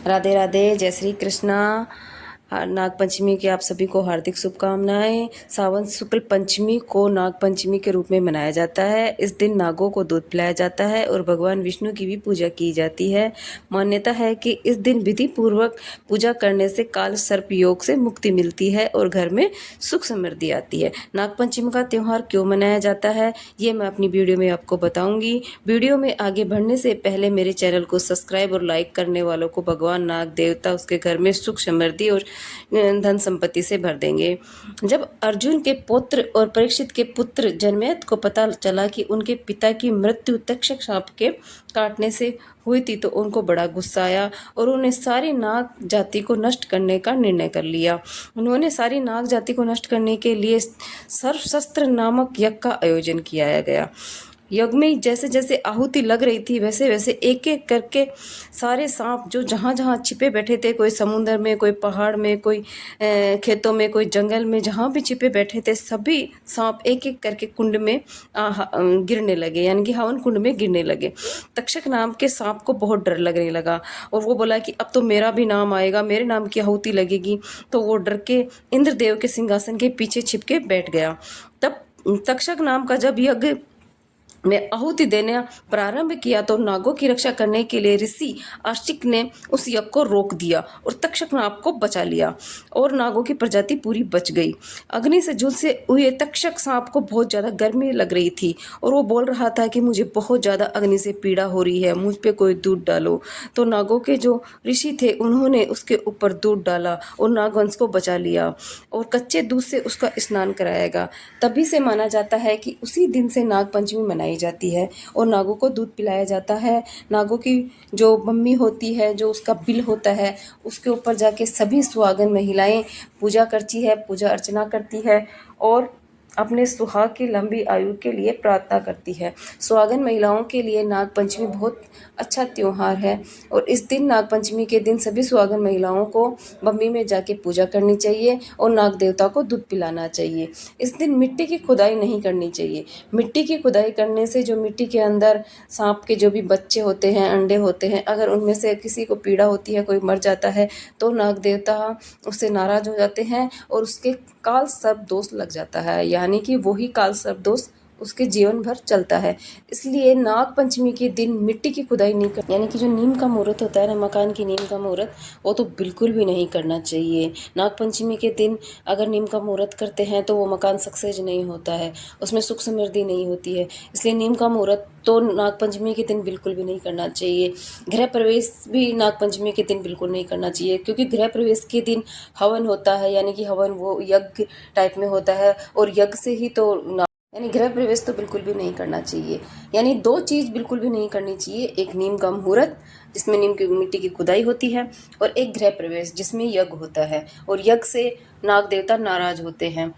राधे राधे, जय श्री कृष्णा। नाग पंचमी की आप सभी को हार्दिक शुभकामनाएं। सावन शुक्ल पंचमी को नाग पंचमी के रूप में मनाया जाता है। इस दिन नागों को दूध पिलाया जाता है और भगवान विष्णु की भी पूजा की जाती है। मान्यता है कि इस दिन विधि पूर्वक पूजा करने से काल सर्प योग से मुक्ति मिलती है और घर में सुख समृद्धि आती है। नाग पंचमी का त्यौहार क्यों मनाया जाता है, ये मैं अपनी वीडियो में आपको बताऊंगी। वीडियो में आगे बढ़ने से पहले मेरे चैनल को सब्सक्राइब और लाइक करने वालों को भगवान नाग देवता उसके घर में सुख समृद्धि और धन संपत्ति से भर देंगे। जब अर्जुन के पुत्र और परीक्षित के पुत्र जनमेद को पता चला कि उनके पिता की मृत्यु तक्षक सांप के काटने से हुई थी तो उनको बड़ा गुस्सा आया और उन्होंने सारी नाग जाति को नष्ट करने का निर्णय कर लिया। उन्होंने सारी नाग जाति को नष्ट करने के लिए सर्वशस्त्र नामक यज्ञ का आयोजन किया गया। यज्ञ में जैसे जैसे आहुति लग रही थी वैसे वैसे एक एक करके सारे सांप जो जहाँ जहाँ छिपे बैठे थे, कोई समुद्र में, कोई पहाड़ में, कोई खेतों में, कोई जंगल में, जहाँ भी छिपे बैठे थे सभी सांप एक एक करके कुंड में गिरने लगे, यानी कि हवन कुंड में गिरने लगे। तक्षक नाम के सांप को बहुत डर लगने लगा और वो बोला कि अब तो मेरा भी नाम आएगा, मेरे नाम की आहुति लगेगी। तो वो डर के इंद्रदेव के सिंहासन के पीछे छिप के बैठ गया। तब तक्षक नाम का जब यज्ञ में आहुति देना प्रारंभ किया तो नागों की रक्षा करने के लिए ऋषि आस्तिक ने उस यज्ञ को रोक दिया और तक्षक नाग को बचा लिया और नागों की प्रजाति पूरी बच गई। अग्नि से झुलसे हुए तक्षक सांप को बहुत ज्यादा गर्मी लग रही थी और वो बोल रहा था कि मुझे बहुत ज्यादा अग्नि से पीड़ा हो रही है, मुझ पे कोई दूध डालो। तो नागों के जो ऋषि थे उन्होंने उसके ऊपर दूध डाला और नागवंश को बचा लिया और कच्चे दूध से उसका स्नान कराएगा। तभी से माना जाता है कि उसी दिन से नाग पंचमी मनाई जाती है और नागों को दूध पिलाया जाता है। नागों की जो मम्मी होती है, जो उसका बिल होता है, उसके ऊपर जाके सभी सुहागन महिलाएं पूजा करती है, पूजा अर्चना करती है और अपने सुहाग की लंबी आयु के लिए प्रार्थना करती है। सुहागन महिलाओं के लिए नाग पंचमी बहुत अच्छा त्योहार है और इस दिन नाग पंचमी के दिन सभी सुहागन महिलाओं को मम्मी में जाके पूजा करनी चाहिए और नाग देवता को दूध पिलाना चाहिए। इस दिन मिट्टी की खुदाई नहीं करनी चाहिए। मिट्टी की खुदाई करने से जो मिट्टी के अंदर सांप के जो भी बच्चे होते हैं, अंडे होते हैं, अगर उनमें से किसी को पीड़ा होती है, कोई मर जाता है तो नाग देवता उससे नाराज हो जाते हैं और उसके काल सर्प दोष लग जाता है, यानी कि वही काल सर्प दोष उसके जीवन भर चलता है। इसलिए नाग पंचमी के दिन मिट्टी की खुदाई नहीं कर, यानी कि जो नीम का मुहूर्त होता है ना, मकान की नीम का मुहूर्त, वो तो बिल्कुल भी नहीं करना चाहिए। नाग पंचमी के दिन अगर नीम का मुहूर्त करते हैं तो वो मकान सक्सेस नहीं होता है, उसमें सुख समृद्धि नहीं होती है। इसलिए नीम का मुहूर्त तो नाग पंचमी के दिन बिल्कुल भी नहीं करना चाहिए। गृह प्रवेश भी नाग पंचमी के दिन बिल्कुल नहीं करना चाहिए, क्योंकि गृह प्रवेश के दिन हवन होता है, यानी कि हवन वो यज्ञ टाइप में होता है और यज्ञ से ही तो यानी गृह प्रवेश तो बिल्कुल भी नहीं करना चाहिए। यानी दो चीज़ बिल्कुल भी नहीं करनी चाहिए, एक नीम का मुहूर्त जिसमें नीम की मिट्टी की खुदाई होती है और एक गृह प्रवेश जिसमें यज्ञ होता है और यज्ञ से नाग देवता नाराज होते हैं।